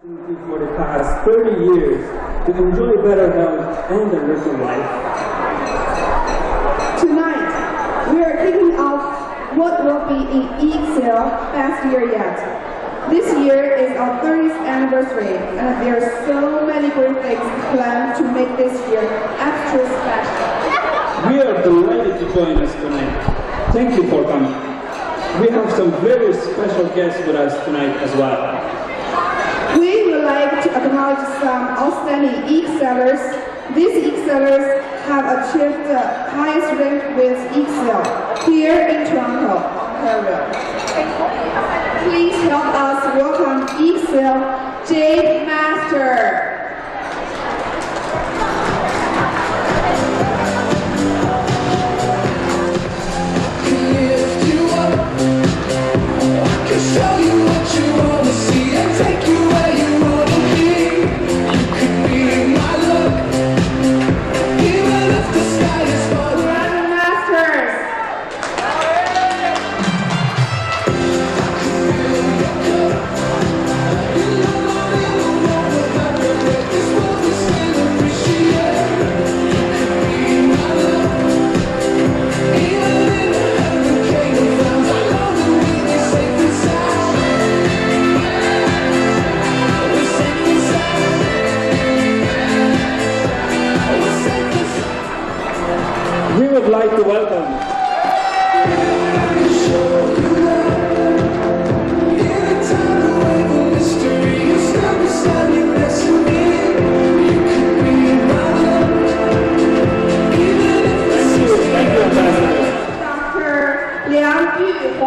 For the past 30 years to enjoy better health and a richer life. Tonight, we are kicking off what will be an EXCEL best year yet. This year is our 30th anniversary, and there are so many great things planned to make this year extra special. We are delighted to join us tonight. Thank you for coming. We have some very special guests with us tonight as well. We would like to acknowledge some outstanding EXCELers. These EXCELers have achieved the highest rank with EXCEL here in Toronto, Ontario. Please help us welcome EXCEL Jade Master. Show you what you wanna see and take you where you wanna be. You could be my look, even if the sky is falling. Grandmasters. This world is still appreciate. You could be my look, even in the hurricane of frowns. I know that we'll be safe and sound. We're safe and sound. We're safe and sound. We would like to welcome Dr. 梁玉华。